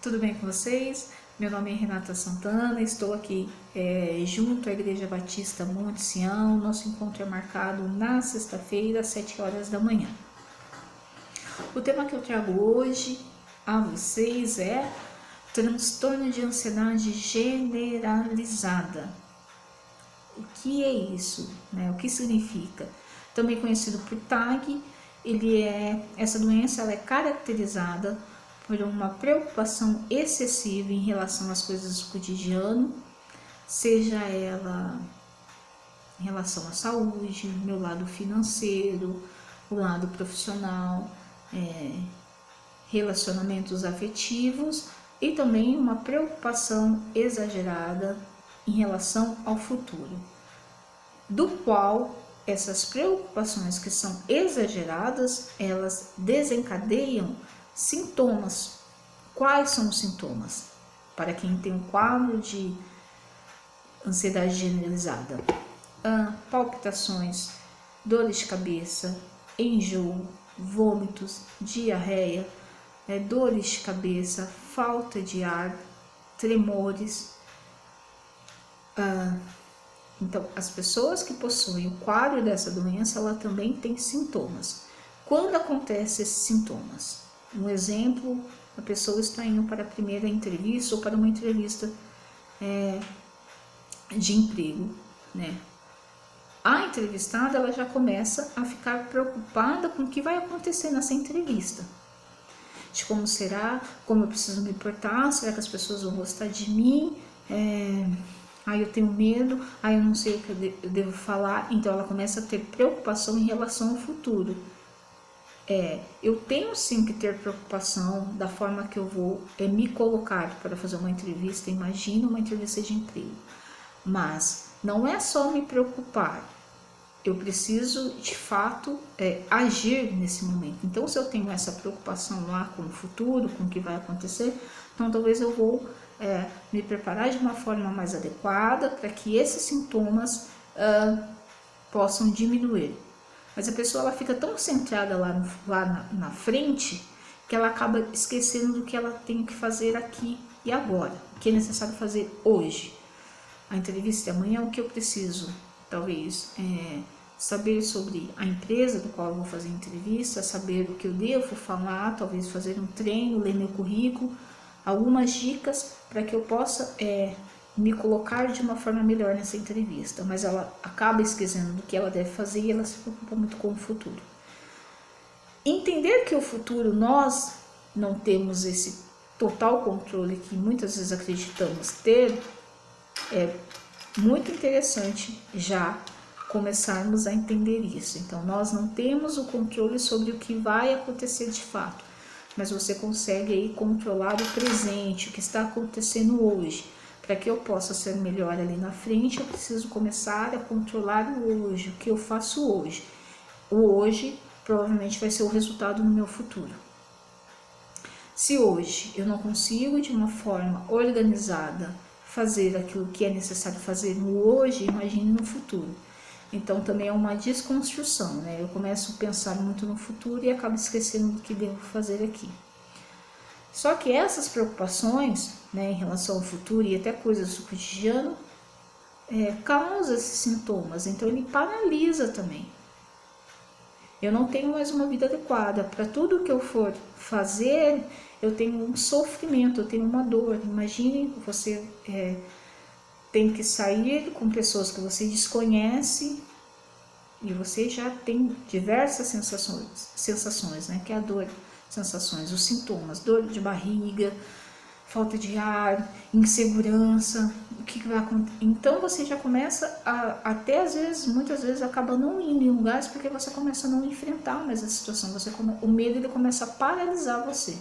Tudo bem com vocês? Meu nome é Renata Santana, estou aqui junto à Igreja Batista Monte Sião. Nosso encontro é marcado na sexta-feira, às 7 horas da manhã. O tema que eu trago hoje a vocês é transtorno de ansiedade generalizada. O que é isso? O que significa? Também conhecido por TAG, essa doença ela é caracterizada por uma preocupação excessiva em relação às coisas do cotidiano, seja ela em relação à saúde, meu lado financeiro, o lado profissional, relacionamentos afetivos e também uma preocupação exagerada em relação ao futuro, do qual essas preocupações que são exageradas, elas desencadeiam sintomas. Quais são os sintomas? Para quem tem um quadro de ansiedade generalizada: palpitações, dores de cabeça, enjoo, vômitos, diarreia, dores de cabeça, falta de ar, tremores. Então, as pessoas que possuem o quadro dessa doença, ela também tem sintomas. Quando acontecem esses sintomas? Um exemplo, a pessoa está indo para a primeira entrevista ou para uma entrevista de emprego, A entrevistada ela já começa a ficar preocupada com o que vai acontecer nessa entrevista. De como será, como eu preciso me portar, será que as pessoas vão gostar de mim? Eu tenho medo, eu não sei o que eu devo falar. Então ela começa a ter preocupação em relação ao futuro. Eu tenho sim que ter preocupação da forma que eu vou me colocar para fazer uma entrevista. Imagina uma entrevista de emprego. Mas não é só me preocupar. Eu preciso, de fato, agir nesse momento. Então, se eu tenho essa preocupação lá com o futuro, com o que vai acontecer, então talvez eu vou me preparar de uma forma mais adequada para que esses sintomas possam diminuir. Mas a pessoa ela fica tão centrada lá na frente que ela acaba esquecendo do que ela tem que fazer aqui e agora, o que é necessário fazer hoje. A entrevista de amanhã, o que eu preciso? Talvez saber sobre a empresa do qual eu vou fazer a entrevista, saber o que eu devo falar, talvez fazer um treino, ler meu currículo, algumas dicas para que eu possa me colocar de uma forma melhor nessa entrevista, mas ela acaba esquecendo do que ela deve fazer e ela se preocupa muito com o futuro. Entender que o futuro nós não temos esse total controle que muitas vezes acreditamos ter, é muito interessante já começarmos a entender isso. Então nós não temos o controle sobre o que vai acontecer de fato, mas você consegue aí controlar o presente, o que está acontecendo hoje. Para que eu possa ser melhor ali na frente, eu preciso começar a controlar o hoje, o que eu faço hoje. O hoje provavelmente vai ser o resultado no meu futuro. Se hoje eu não consigo de uma forma organizada fazer aquilo que é necessário fazer no hoje, imagine no futuro. Então também é uma desconstrução, Eu começo a pensar muito no futuro e acabo esquecendo do que devo fazer aqui. Só que essas preocupações, em relação ao futuro e até coisas do cotidiano, causam esses sintomas, então ele paralisa também. Eu não tenho mais uma vida adequada. Para tudo que eu for fazer, eu tenho um sofrimento, eu tenho uma dor. Imagine, você tem que sair com pessoas que você desconhece e você já tem diversas sensações, que é a dor. Sensações, os sintomas, dor de barriga, falta de ar, insegurança, o que vai acontecer? Então você já começa até às vezes, muitas vezes acaba não indo em lugares porque você começa a não enfrentar mais a situação, o medo ele começa a paralisar você.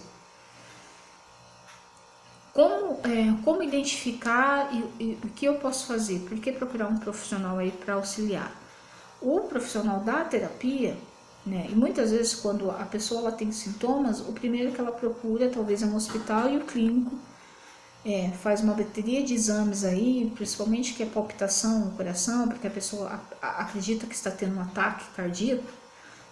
Como identificar e o que eu posso fazer? Por que procurar um profissional aí para auxiliar? O profissional da terapia, e muitas vezes quando a pessoa ela tem sintomas, o primeiro que ela procura talvez é um hospital e o clínico faz uma bateria de exames aí, principalmente que é palpitação no coração, porque a pessoa acredita que está tendo um ataque cardíaco,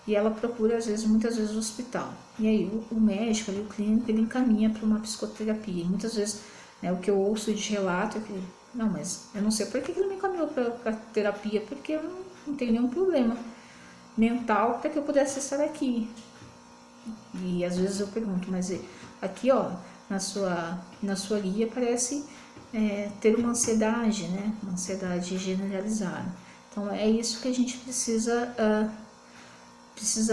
e ela procura muitas vezes o hospital. E aí o médico, ali, o clínico, ele encaminha para uma psicoterapia. E muitas vezes, né, o que eu ouço de relato é que, não, mas eu não sei por que ele me encaminhou para terapia, porque eu não tenho nenhum problema mental para que eu pudesse estar aqui. E às vezes eu pergunto, mas aqui, ó, na sua guia parece ter uma ansiedade, né? Uma ansiedade generalizada. Então é isso que a gente precisa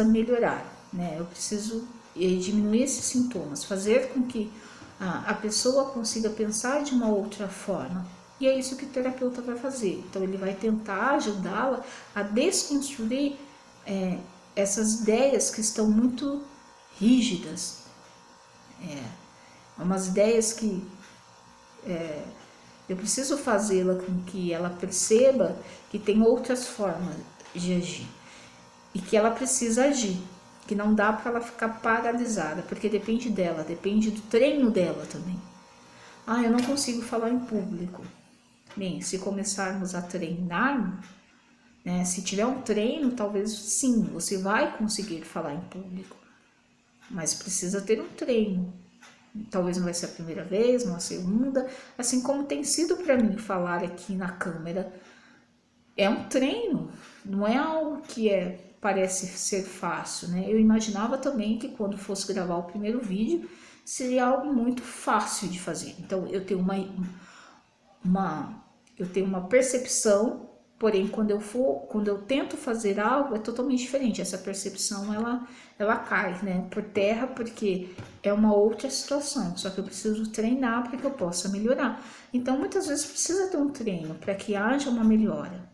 melhorar, né? Eu preciso diminuir esses sintomas, fazer com que a pessoa consiga pensar de uma outra forma. E é isso que o terapeuta vai fazer. Então ele vai tentar ajudá-la a desconstruir essas ideias que estão muito rígidas, umas ideias que eu preciso fazê-la com que ela perceba que tem outras formas de agir e que ela precisa agir, que não dá para ela ficar paralisada, porque depende dela, depende do treino dela também. Eu não consigo falar em público. Bem, se começarmos a treinar, né, se tiver um treino, talvez sim, você vai conseguir falar em público, mas precisa ter um treino. Talvez não vai ser a primeira vez, não a segunda, assim como tem sido para mim falar aqui na câmera. É um treino, não é algo que parece ser fácil, né? Eu imaginava também que quando fosse gravar o primeiro vídeo seria algo muito fácil de fazer. Então eu tenho uma percepção, porém quando eu tento fazer algo é totalmente diferente. Essa percepção ela cai, né, por terra, porque é uma outra situação. Só que eu preciso treinar para que eu possa melhorar. Então muitas vezes precisa ter um treino para que haja uma melhora.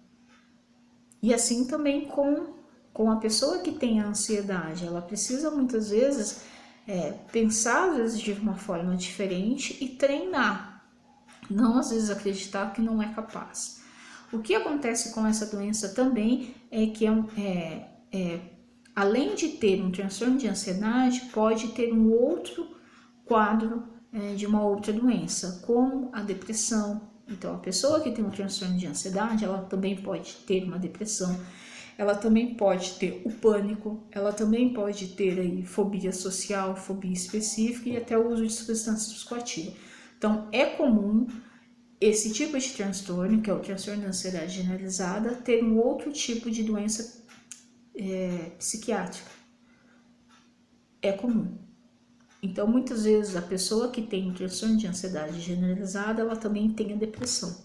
E assim também com a pessoa que tem a ansiedade, ela precisa muitas vezes pensar às vezes de uma forma diferente e treinar. Não às vezes acreditar que não é capaz. O que acontece com essa doença também é que além de ter um transtorno de ansiedade, pode ter um outro quadro de uma outra doença, como a depressão. Então a pessoa que tem um transtorno de ansiedade, ela também pode ter uma depressão, ela também pode ter o pânico, ela também pode ter aí fobia social, fobia específica e até o uso de substâncias psicoativas. Então é comum esse tipo de transtorno, que é o transtorno de ansiedade generalizada, ter um outro tipo de doença psiquiátrica. É comum. Então, muitas vezes, a pessoa que tem transtorno de ansiedade generalizada, ela também tem a depressão.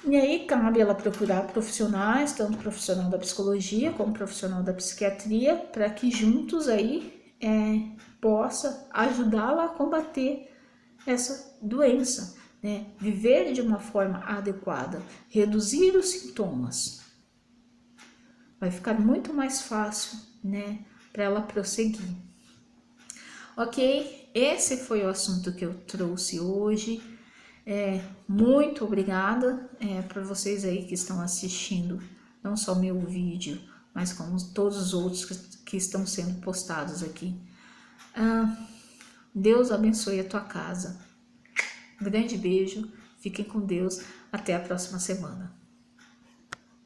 E aí, cabe ela procurar profissionais, tanto profissional da psicologia como profissional da psiquiatria, para que juntos aí possa ajudá-la a combater essa doença, né? Viver de uma forma adequada, reduzir os sintomas. Vai ficar muito mais fácil, né, para ela prosseguir. Ok, esse foi o assunto que eu trouxe hoje. Muito obrigada por vocês aí que estão assistindo, não só meu vídeo, mas como todos os outros que estão sendo postados aqui. Deus abençoe a tua casa. Grande beijo, fiquem com Deus, até a próxima semana.